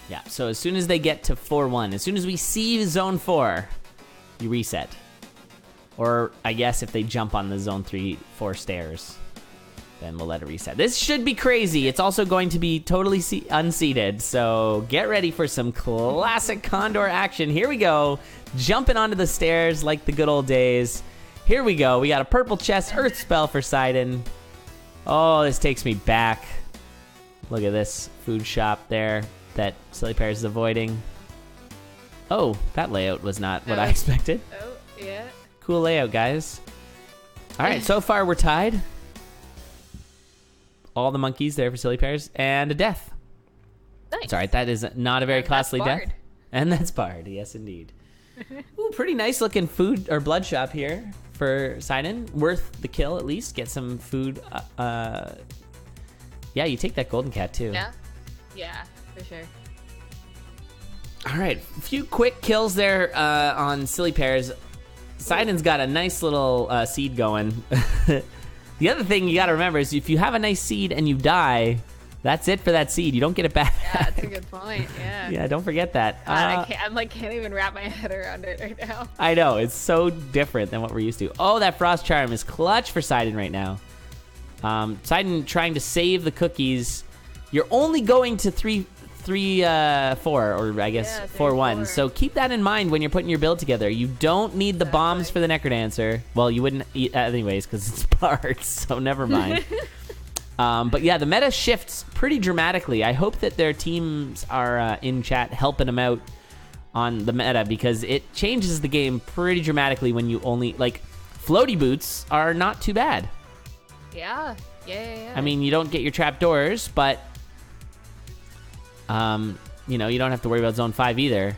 Yeah, so as soon as they get to 4-1, as soon as we see zone 4, you reset. Or I guess if they jump on the zone 3-4 stairs, then we'll let it reset. This should be crazy. It's also going to be totally unseated, so get ready for some classic Condor action. Here we go, jumping onto the stairs like the good old days. Here we go. We got a purple chest Earth spell for Seidon. Oh, this takes me back. Look at this food shop there that Sillypears is avoiding. Oh, that layout was not what I expected. Oh, yeah. Cool layout, guys. All right, so far we're tied. All the monkeys there for Sillypears, and a death. Nice. Sorry, that is not a very costly death. Bard. And that's Bard, yes indeed. Ooh, pretty nice looking food or blood shop here for Seidon. Worth the kill at least. Get some food. Yeah, you take that golden cat too. Yeah, yeah, for sure. All right, a few quick kills there on Sillypears. Seidon's got a nice little seed going. The other thing you got to remember is if you have a nice seed and you die, that's it for that seed. You don't get it back. Yeah, that's a good point. Yeah. Yeah, don't forget that. I can't even wrap my head around it right now. I know, it's so different than what we're used to. Oh, that frost charm is clutch for Seidon right now. Seidon trying to save the cookies. You're only going to 3-4, or I guess 4-1. So keep that in mind when you're putting your build together. You don't need the bombs for the Necrodancer. Well, you wouldn't anyways because it's Bard, so never mind. But yeah, the meta shifts pretty dramatically. I hope that their teams are in chat helping them out on the meta because it changes the game pretty dramatically when you only, like, floaty boots are not too bad. Yeah. I mean, you don't get your trapdoors, but you know, you don't have to worry about zone 5 either.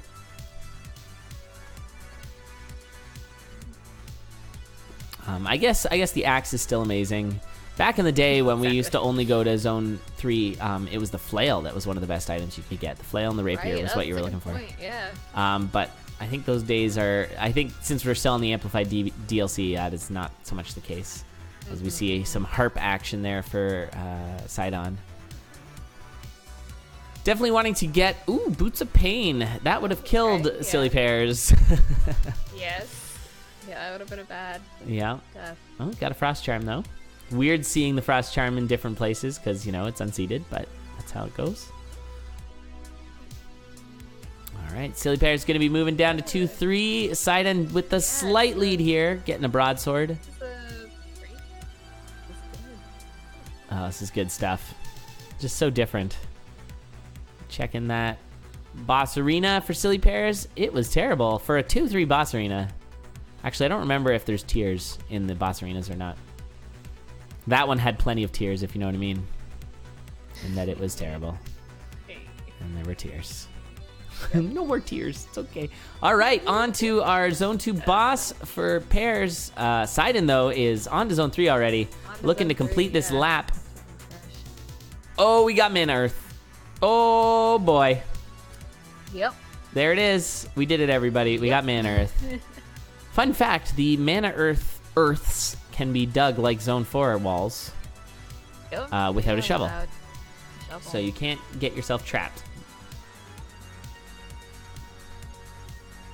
I guess the axe is still amazing. Back in the day when we used to only go to zone 3, it was the flail that was one of the best items you could get. The flail and the rapier was what you were looking for. Yeah. But I think those days are, I think since we're still on the Amplified DLC, that is not so much the case. As we see some harp action there for Seidon. Definitely wanting to get, ooh, Boots of Pain. That would have killed Sillypears. Yes. Yeah, that would have been a bad death. Oh, got a Frost Charm, though. Weird seeing the Frost Charm in different places because, you know, it's unseated, but that's how it goes. All right, Sillypears going to be moving down to 2-3. Seidon with the slight lead here, getting a broadsword. Oh, this is good stuff. Just so different. Checking that boss arena for Sillypears. It was terrible for a 2-3 boss arena. Actually, I don't remember if there's tiers in the boss arenas or not. That one had plenty of tiers, if you know what I mean. And that it was terrible. And there were tiers. No more tiers. It's okay. All right, on to our Zone 2 boss for pairs. Seidon, though, is on to Zone 3 already. Looking to complete this lap. Oh, we got Mana Earth. Oh, boy. Yep. There it is. We did it, everybody. We got Mana Earth. Fun fact, the Mana Earths can be dug like Zone 4 walls without a shovel. So you can't get yourself trapped.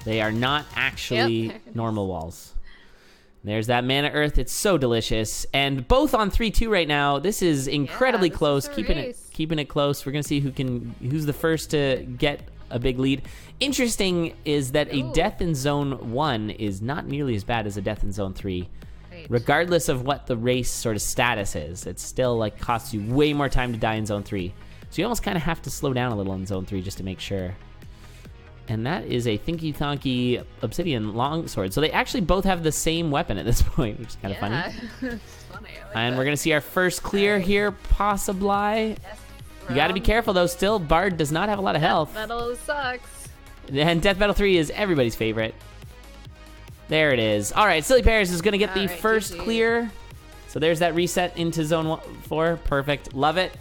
They are not actually normal walls. There's that Mana Earth. It's so delicious. And both on 3-2 right now. This is incredibly close. Keeping it close. We're going to see who's the first to get a big lead. Interesting is that a death in Zone 1 is not nearly as bad as a death in Zone 3. Regardless of what the race sort of status is. It still like costs you way more time to die in Zone 3. So you almost kind of have to slow down a little in Zone 3 just to make sure. And that is a Thinky Thonky Obsidian Longsword. So they actually both have the same weapon at this point, which is kind of funny. It's funny. I like And that. we're going to see our first clear here, possibly. Yes, You got to be careful, though. Still, Bard does not have a lot of health. Metal sucks. And Death Battle 3 is everybody's favorite. There it is. All right, Sillypears is going to get the first clear. So there's that reset into Zone 4. Perfect. Love it.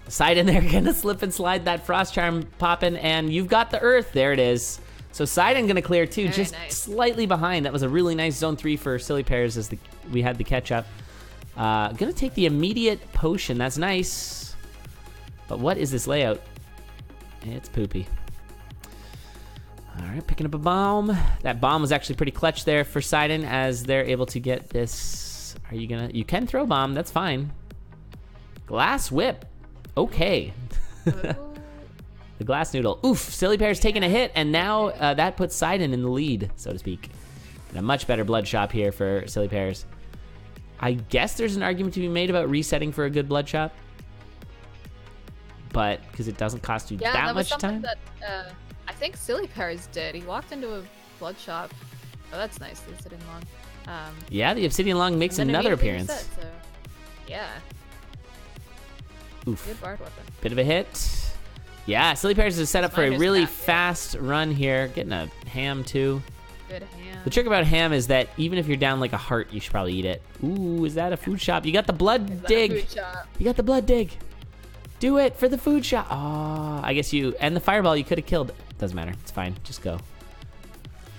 Seidon there, gonna slip and slide that Frost Charm popping, and you've got the Earth. There it is. So Seidon gonna clear too, just slightly behind. That was a really nice Zone 3 for Sillypears as we had the catch up. Gonna take the immediate potion. That's nice. But what is this layout? It's poopy. All right, picking up a bomb. That bomb was actually pretty clutch there for Seidon as they're able to get this. Are you gonna? You can throw bomb. That's fine. Glass whip. Okay. The glass noodle. Oof, Sillypears taking a hit, and now that puts Seidon in the lead, so to speak. And a much better blood shop here for Sillypears. I guess there's an argument to be made about resetting for a good blood shop. But, because it doesn't cost you that much time. That, I think Sillypears did. He walked into a blood shop. Oh, that's nice, the Obsidian Lung. Yeah, the Obsidian Lung makes another appearance. Reset, so, yeah. Oof. Good bard weapon. Bit of a hit. Yeah, Sillypears is set up for a really fast run here. Getting a ham, too. Good ham. The trick about ham is that even if you're down like a heart, you should probably eat it. Ooh, is that a food shop? You got the blood dig. Food shop? You got the blood dig. Do it for the food shop. Oh, I guess you... And the fireball you could have killed. Doesn't matter. It's fine. Just go.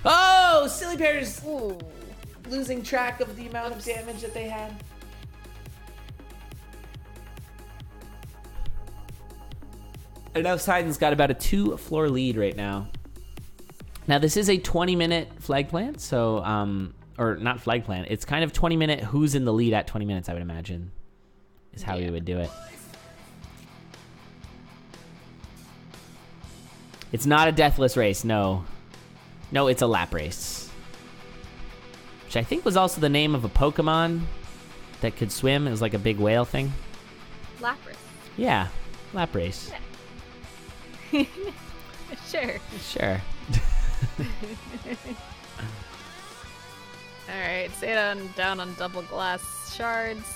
Oh, Sillypears losing track of the amount of damage that they had. And now Seidon's got about a 2-floor lead right now. Now, this is a 20-minute flag plant, so... or not flag plant. It's kind of 20-minute who's in the lead at 20 minutes, I would imagine, is how we would do it. It's not a deathless race, no. No, it's a lap race. Which I think was also the name of a Pokemon that could swim. It was like a big whale thing. Lap race. Yeah, lap race. Yeah. Sure. Sure. Alright, Seidon down on double glass shards.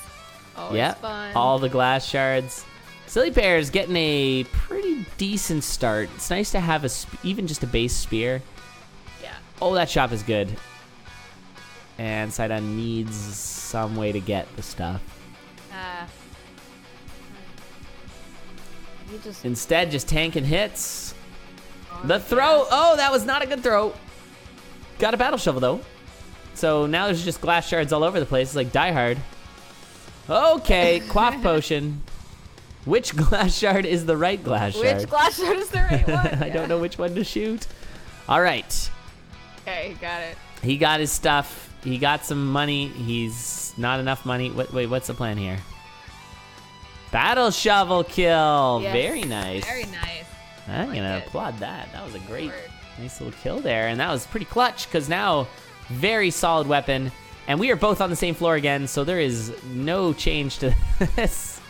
Always yep, fun. All the glass shards. Sillypears getting a pretty decent start. It's nice to have even just a base spear. Yeah. Oh, that shop is good. And Seidon needs some way to get the stuff. Instead, just tanking hits. The throw. Oh, that was not a good throw. Got a battle shovel, though. So now there's just glass shards all over the place. It's like Die Hard. Okay, quaff potion. Which glass shard is the right glass shard? Which glass shard is the right one? I don't know which one to shoot. All right. Okay, he got it. He got his stuff. He got some money. He's not enough money. Wait, what's the plan here? Battle shovel kill. Yes. Very nice. Very nice. I'm gonna applaud that. That was a great, nice little kill there. And that was pretty clutch because now, very solid weapon. And we are both on the same floor again, so there is no change to this.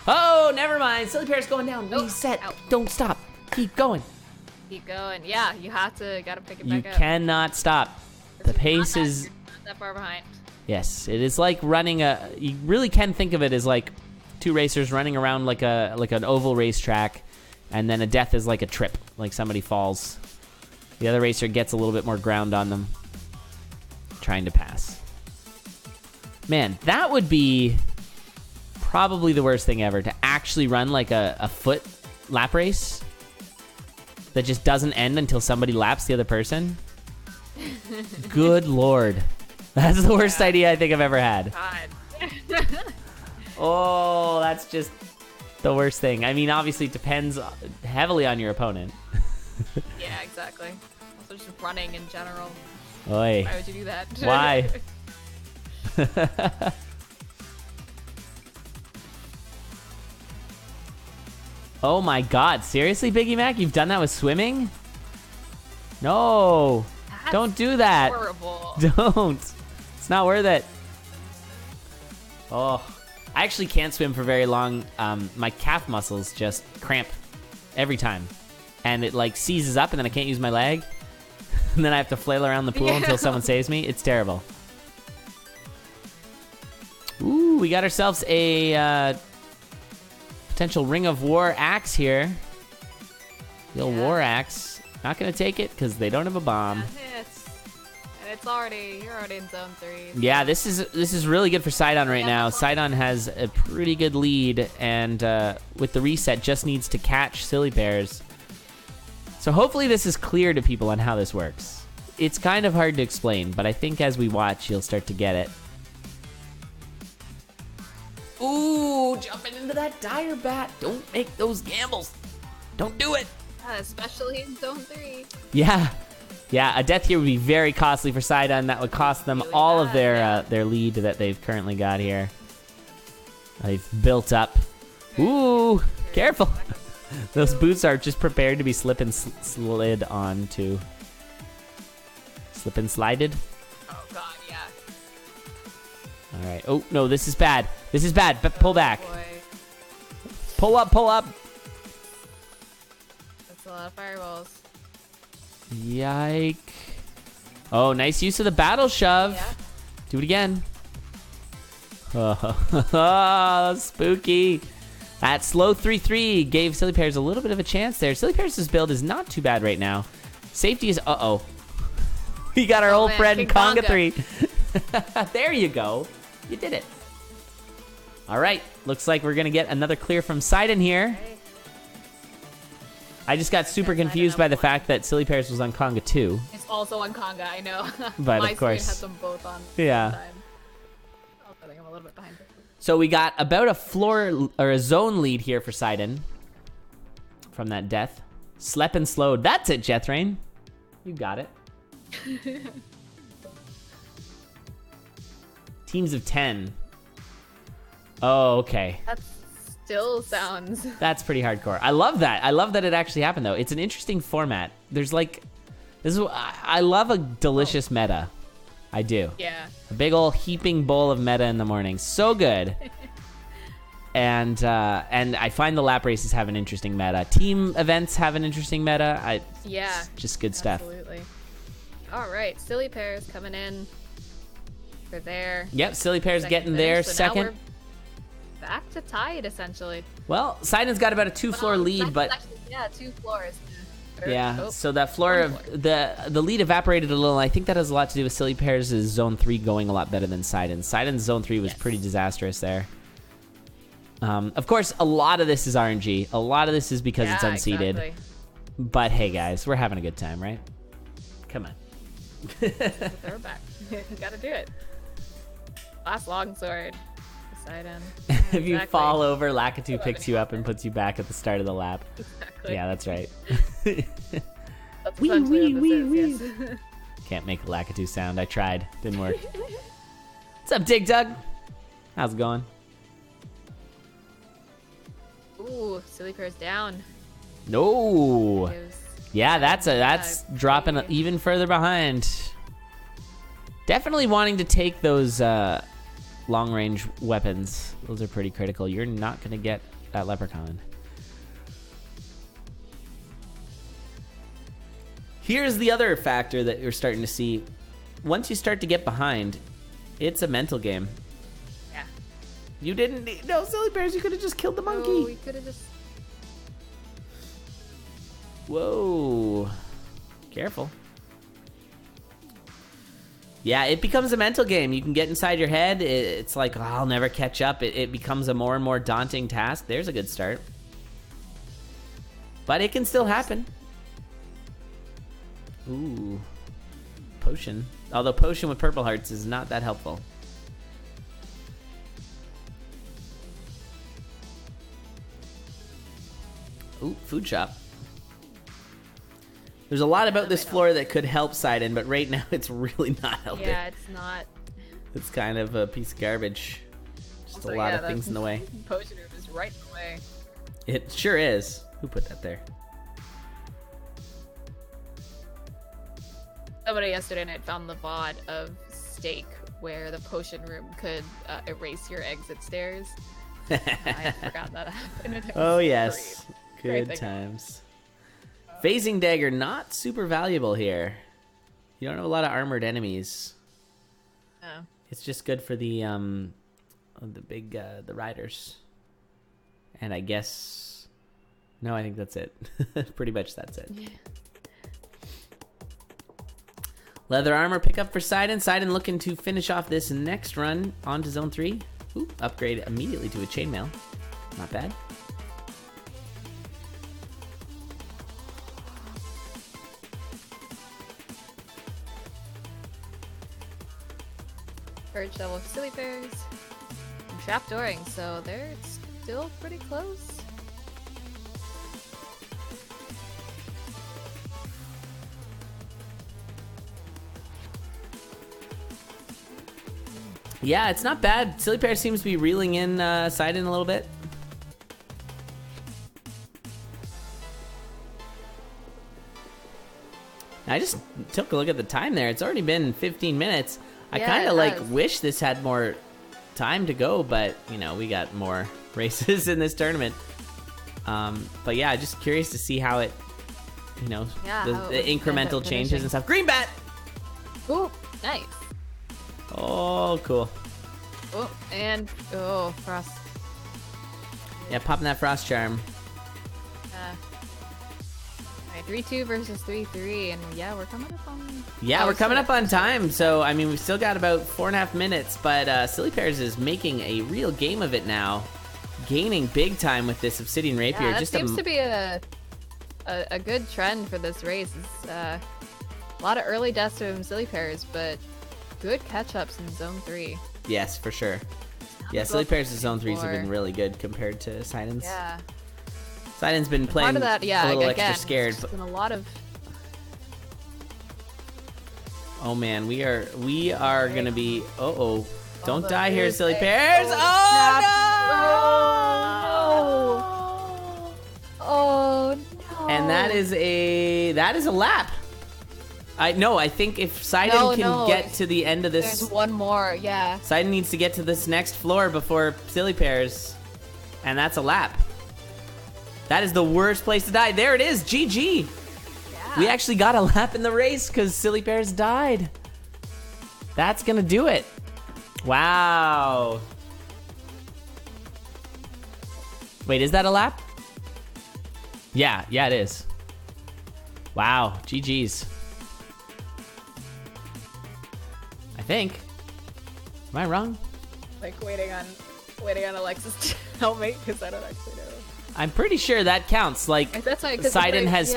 Oh, never mind. Sillypears going down. Nope. Reset. Ow. Don't stop. Keep going. Keep going. Yeah, you gotta pick it back up. You cannot stop. The pace is... You're not that far behind. Yes, it is like running a... You really can think of it as like two racers running around like an oval racetrack, and then a death is like a trip, like somebody falls. The other racer gets a little bit more ground on them, trying to pass. Man, that would be probably the worst thing ever, to actually run like a foot lap race that just doesn't end until somebody laps the other person. Good Lord. That's the worst idea I think I've ever had. God. Oh, that's just the worst thing. I mean, obviously it depends heavily on your opponent. Yeah, exactly. Also just running in general. Oy. Why would you do that? Why? Oh my God, seriously, Biggie Mac? You've done that with swimming? No. That's don't do that. Horrible. Don't. It's not worth it. Oh. I actually can't swim for very long. My calf muscles just cramp every time. And it like seizes up and then I can't use my leg. And then I have to flail around the pool until someone saves me. It's terrible. Ooh, we got ourselves a potential Ring of War axe here. The old war axe. Not gonna take it because they don't have a bomb. You're already in zone 3. So. Yeah, this is really good for Seidon right now. Seidon has a pretty good lead, and with the reset, just needs to catch Sillypears. So hopefully this is clear to people on how this works. It's kind of hard to explain, but I think as we watch, you'll start to get it. Ooh, Oh, jumping into that dire bat. Don't make those gambles. Don't do it. Especially in Zone 3. Yeah. Yeah, a death here would be very costly for Seidon. That would cost them all of their lead that they've currently got here. They've built up. Ooh, careful. Those boots are just prepared to be slip and slid onto. Slip and slided? Oh, God, yeah. All right. Oh, no, this is bad. This is bad. Pull back. Boy. Pull up, pull up. That's a lot of fireballs. Yike. Oh, nice use of the battle shove. Yeah. Do it again. Oh, spooky. That slow 3-3 gave Sillypears a little bit of a chance there. Sillypears' build is not too bad right now. Safety is, uh-oh. We got our old friend King Conga Conga. 3. There you go. You did it. All right. Looks like we're going to get another clear from Seidon here. Okay. I just got super confused by the fact that Sillypears was on Conga 2. It's also on Conga, I know. But My of course. screen has them both on Yeah. at the same time. Oh, I think I'm a little bit behind. So we got about a floor or a zone lead here for Seidon from that death. Slep and slowed. That's it, Jethrain. You got it. Teams of 10. Oh, okay. That still sounds... That's pretty hardcore. I love that. I love that it actually happened, though. It's an interesting format. There's like... I love a delicious meta. I do. Yeah. A big old heaping bowl of meta in the morning. So good. And I find the lap races have an interesting meta. Team events have an interesting meta. Yeah. Just good stuff. Absolutely. All right. Sillypears coming in for their... Yep, Sillypears getting their second. Now we're back to tied, essentially. Well, Seidon's got about a 2-floor lead, but... Actually, yeah, 2 floors. Yeah, so that floor of the lead evaporated a little. I think that has a lot to do with Sillypears' Zone 3 going a lot better than Seidon's. Seidon's Zone 3 was pretty disastrous there. Of course, a lot of this is RNG. A lot of this is because it's unseeded. Exactly. But hey, guys, we're having a good time, right? Come on. Throwback. Gotta do it. Last longsword. Seidon. If you fall over, Lakitu picks you up and puts you back at the start of the lap. Exactly. Yeah, that's right. That's essentially what this is, yes. Can't make a Lakitu sound. I tried. Didn't work. What's up, Dig Dug? How's it going? Ooh, Sillypears down. No. Yeah, that's dropping crazy. even further behind. Definitely wanting to take those long-range weapons. Those are pretty critical. You're not going to get that leprechaun. Here's the other factor that you're starting to see. Once you start to get behind, it's a mental game. Yeah. You didn't need... No, Sillypears, you could have just killed the monkey. Oh, we could have just... Whoa. Careful. Yeah, it becomes a mental game. You can get inside your head. It's like, oh, I'll never catch up. It becomes a more and more daunting task. There's a good start. But it can still happen. Ooh. Potion. Although potion with purple hearts is not that helpful. Ooh, food shop. There's a lot about this floor that could help Seidon, but right now it's really not helping. Yeah, it's not. It's kind of a piece of garbage. Just also, a lot of things in the way. Potion room is right in the way. It sure is. Who put that there? Somebody yesterday night found the VOD of Steak where the potion room could erase your exit stairs. I forgot that happened. Oh, yes. Great. Good times. Phasing Dagger, not super valuable here. You don't have a lot of armored enemies. Oh. It's just good for the big the riders. And I guess no, I think that's it. Pretty much that's it. Yeah. Leather armor pickup for Seidon. Seidon looking to finish off this next run onto Zone 3. Ooh, upgrade immediately to a chainmail. Not bad. Purge level Sillypears. And trapdooring, so they're still pretty close. Yeah, it's not bad. Sillypears seems to be reeling in Seidon a little bit. I just took a look at the time there. It's already been 15 minutes. I kind of like wish this had more time to go, but you know, we got more races in this tournament. But yeah, just curious to see how it, you know, the incremental changes and stuff. Green bat! Ooh, nice. Oh, cool. Oh, and frost. Yeah, popping that frost charm. Alright, 3-2 versus 3-3, and yeah, we're coming up on. Yeah, we're coming up on time. So I mean, we've still got about 4.5 minutes, but Sillypears is making a real game of it now, gaining big time with this Obsidian Rapier. Yeah, that seems to be a good trend for this race. It's, a lot of early deaths from Sillypears, but good catch-ups in Zone 3. Yes, for sure. Yeah, Sillypears' Zone 3s have been really good compared to Seidon's. Yeah. Seidon's been playing part of that, yeah, a little again, extra scared. There's been a lot of... Oh man, we are gonna be... Don't die here, Sillypears! Oh no! And that is a lap. I think if Seidon can get to the end of this... There's one more, yeah. Seidon needs to get to this next floor before Sillypears. And that's a lap. That is the worst place to die. There it is, GG. Yeah. We actually got a lap in the race because Sillypears died. That's gonna do it. Wow. Wait, is that a lap? Yeah, it is. Wow, GG's. I think. Am I wrong? Like waiting on Alexis to help me because I don't actually know. I'm pretty sure that counts. Like, that's why, Seidon has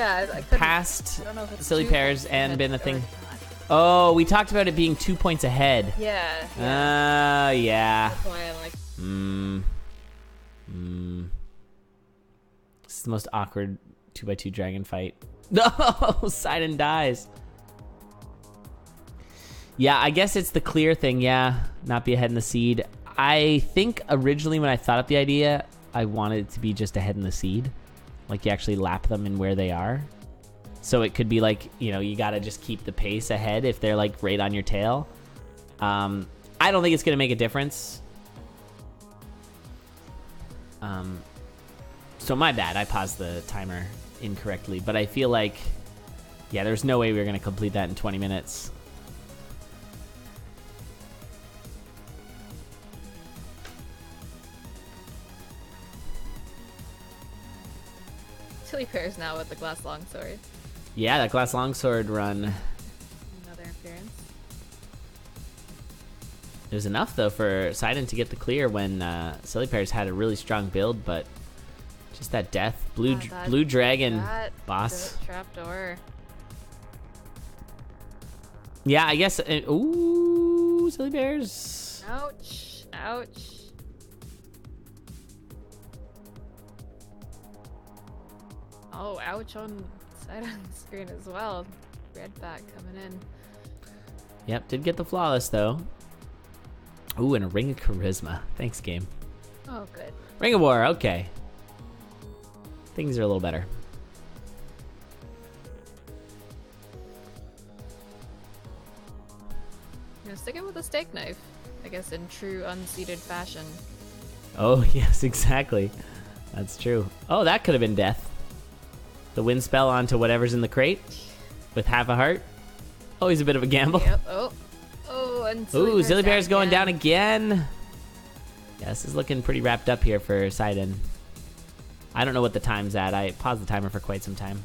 passed Sillypears and been a thing. Oh, we talked about it being 2 points ahead. Yeah. Yeah. That's why I'm like. This is the most awkward 2x2 dragon fight. No, Seidon dies. Yeah, I guess it's the clear thing. Yeah, not be ahead in the seed. I think originally when I thought up the idea, I wanted it to be just ahead in the seed. Like you actually lap them in where they are. So it could be like, you know, you got to just keep the pace ahead if they're like right on your tail. I don't think it's going to make a difference. So my bad, I paused the timer incorrectly, but I feel like, yeah, there's no way we were going to complete that in 20 minutes. Sillypears now with the glass longsword. Yeah, that glass longsword run. Another appearance. It was enough though for Seidon to get the clear when Sillypears had a really strong build, but just that death, blue dragon boss. Trapdoor. Yeah, I guess. Ooh, Sillypears. Ouch! Ouch! Oh, ouch on Seidon's screen as well. Red back coming in. Yep, did get the flawless though. Ooh, and a ring of charisma. Thanks, game. Oh, good. Ring of war. Okay. Things are a little better. Sticking with the steak knife, I guess, in true unseated fashion. Oh yes, exactly. That's true. Oh, that could have been death. The wind spell onto whatever's in the crate with half a heart. Always a bit of a gamble. Yep. And Sillypears going down again. Yeah, this is looking pretty wrapped up here for Seidon. I don't know what the time's at. I paused the timer for quite some time.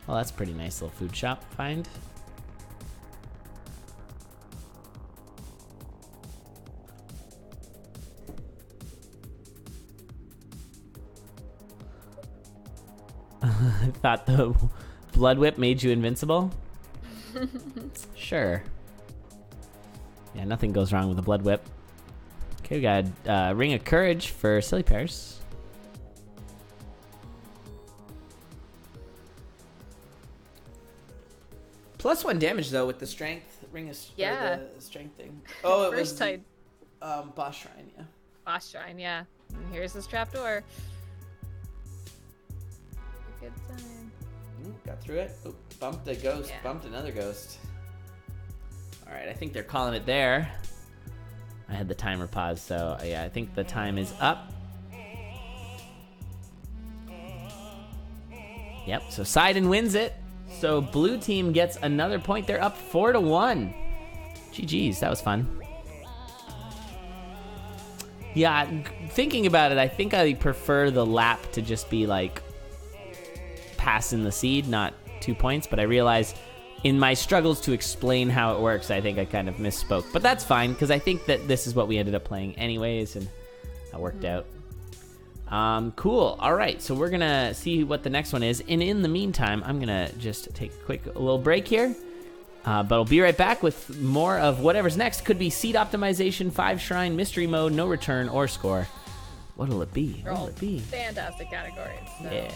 Well, that's a pretty nice little food shop find. I Blood Whip made you invincible? Sure. Yeah, nothing goes wrong with a Blood Whip. Okay, we got Ring of Courage for Sillypears. +1 damage though with the strength ring of the strength thing. Oh, it was tight. Boss Shrine, yeah. Boss Shrine, yeah. And here's this trapdoor. Good time. Got through it. Oh, bumped a ghost. Yeah. Bumped another ghost. All right, I think they're calling it there. I had the timer paused, so yeah, I think the time is up. Yep. So Seidon wins it. So blue team gets another point. They're up 4-1. GG's, that was fun. Yeah, thinking about it, I think I prefer the lap to just be like passing the seed, not 2 points. But I realize in my struggles to explain how it works, I think I kind of misspoke. But that's fine, because I think that this is what we ended up playing anyways, and that worked out. Cool. All right, so we're gonna see what the next one is, and in the meantime, I'm gonna just take a little break here, but I'll be right back with more of whatever's next. Could be seed optimization, 5 shrine, mystery mode, no return, or score. What'll it be? What'll it be? Fantastic categories. So. Yeah.